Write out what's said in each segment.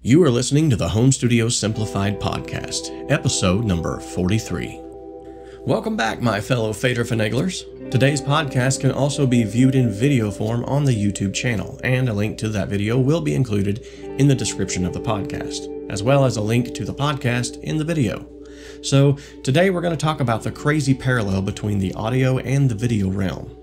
You are listening to the Home Studio Simplified Podcast, episode number 43. Welcome back, my fellow fader finaglers. Today's podcast can also be viewed in video form on the YouTube channel, and a link to that video will be included in the description of the podcast, as well as a link to the podcast in the video. So, today we're going to talk about the crazy parallel between the audio and the video realm.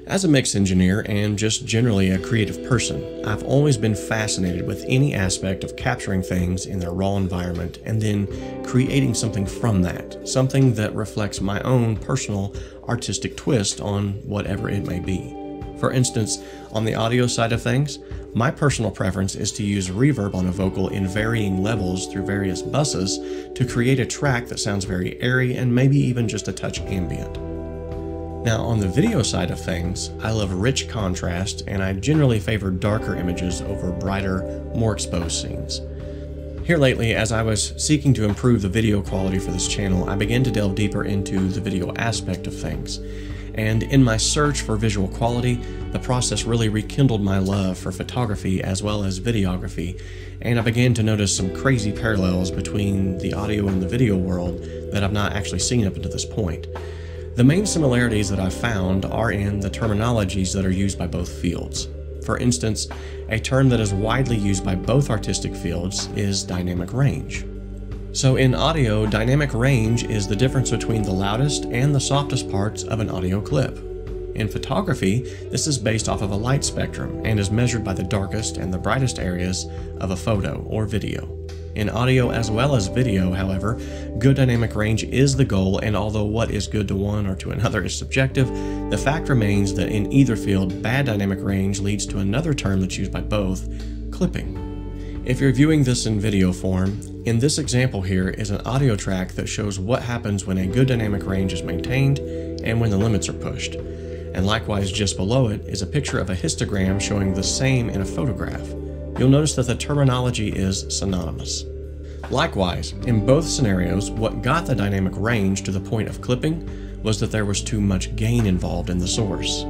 As a mix engineer and just generally a creative person, I've always been fascinated with any aspect of capturing things in their raw environment and then creating something from that, something that reflects my own personal artistic twist on whatever it may be. For instance, on the audio side of things, my personal preference is to use reverb on a vocal in varying levels through various buses to create a track that sounds very airy and maybe even just a touch ambient. Now, on the video side of things, I love rich contrast, and I generally favor darker images over brighter, more exposed scenes. Here lately, as I was seeking to improve the video quality for this channel, I began to delve deeper into the video aspect of things. And in my search for visual quality, the process really rekindled my love for photography as well as videography, and I began to notice some crazy parallels between the audio and the video world that I've not actually seen up until this point. The main similarities that I've found are in the terminologies that are used by both fields. For instance, a term that is widely used by both artistic fields is dynamic range. So in audio, dynamic range is the difference between the loudest and the softest parts of an audio clip. In photography, this is based off of a light spectrum and is measured by the darkest and the brightest areas of a photo or video. In audio as well as video, however, good dynamic range is the goal, and although what is good to one or to another is subjective, the fact remains that in either field, bad dynamic range leads to another term that's used by both, clipping. If you're viewing this in video form, in this example here is an audio track that shows what happens when a good dynamic range is maintained and when the limits are pushed. And likewise, just below it is a picture of a histogram showing the same in a photograph. You'll notice that the terminology is synonymous. Likewise, in both scenarios, what got the dynamic range to the point of clipping was that there was too much gain involved in the source.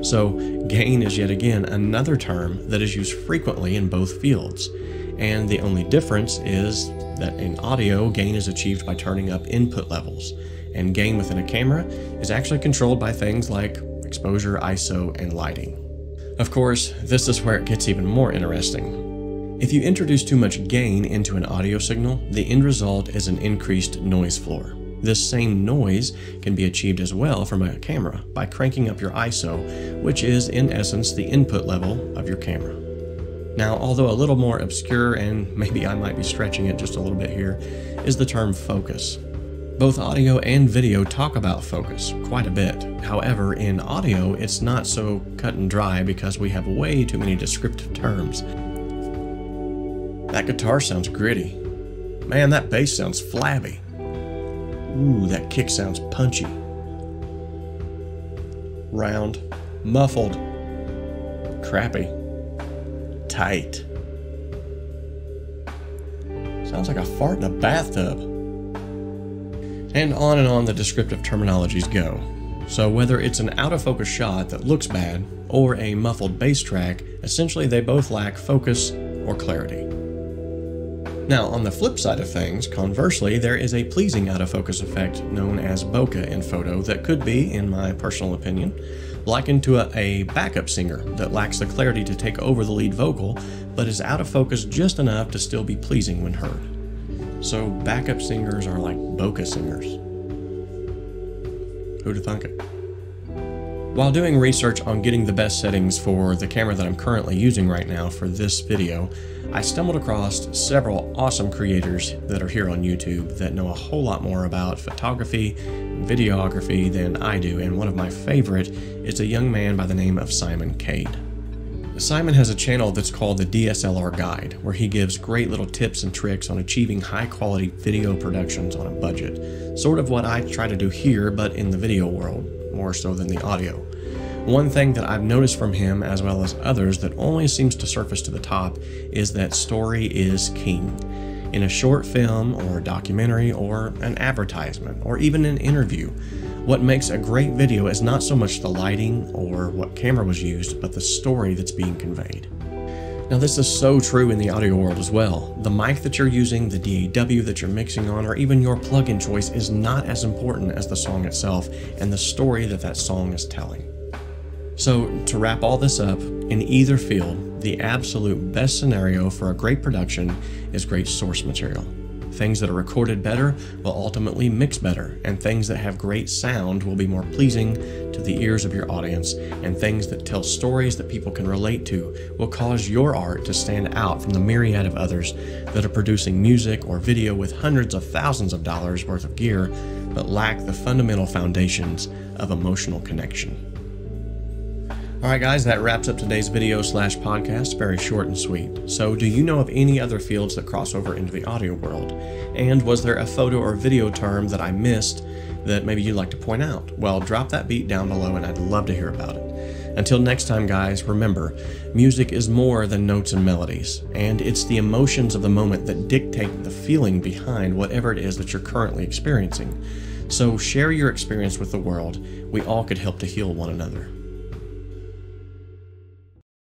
So, gain is yet again another term that is used frequently in both fields, and the only difference is that in audio, gain is achieved by turning up input levels, and gain within a camera is actually controlled by things like exposure, ISO, and lighting. Of course, this is where it gets even more interesting. If you introduce too much gain into an audio signal, the end result is an increased noise floor. This same noise can be achieved as well from a camera by cranking up your ISO, which is in essence the input level of your camera. Now, although a little more obscure, and maybe I might be stretching it just a little bit here, is the term focus. Both audio and video talk about focus quite a bit. However, in audio, it's not so cut and dry because we have way too many descriptive terms. That guitar sounds gritty. Man, that bass sounds flabby. Ooh, that kick sounds punchy. Round, muffled, crappy, tight. Sounds like a fart in a bathtub. And on the descriptive terminologies go. So whether it's an out-of-focus shot that looks bad or a muffled bass track, essentially they both lack focus or clarity. Now, on the flip side of things, conversely, there is a pleasing out-of-focus effect known as bokeh in photo that could be, in my personal opinion, likened to a backup singer that lacks the clarity to take over the lead vocal, but is out of focus just enough to still be pleasing when heard. So backup singers are like bokeh singers. Who'd have thunk it? While doing research on getting the best settings for the camera that I'm currently using right now for this video, I stumbled across several awesome creators that are here on YouTube that know a whole lot more about photography and videography than I do, and one of my favorite is a young man by the name of Simon Cade. Simon has a channel that's called the DSLR Guide, where he gives great little tips and tricks on achieving high-quality video productions on a budget. Sort of what I try to do here, but in the video world, more so than the audio. One thing that I've noticed from him, as well as others, that only seems to surface to the top is that story is king. In a short film, or a documentary, or an advertisement, or even an interview, what makes a great video is not so much the lighting or what camera was used, but the story that's being conveyed. Now this is so true in the audio world as well. The mic that you're using, the DAW that you're mixing on, or even your plugin choice is not as important as the song itself and the story that that song is telling. So to wrap all this up, in either field, the absolute best scenario for a great production is great source material. Things that are recorded better will ultimately mix better, and things that have great sound will be more pleasing to the ears of your audience, and things that tell stories that people can relate to will cause your art to stand out from the myriad of others that are producing music or video with hundreds of thousands of dollars worth of gear, but lack the fundamental foundations of emotional connection. Alright guys, that wraps up today's video/podcast, very short and sweet. So do you know of any other fields that cross over into the audio world? And was there a photo or video term that I missed that maybe you'd like to point out? Well, drop that beat down below and I'd love to hear about it. Until next time guys, remember, music is more than notes and melodies, and it's the emotions of the moment that dictate the feeling behind whatever it is that you're currently experiencing. So share your experience with the world. We all could help to heal one another.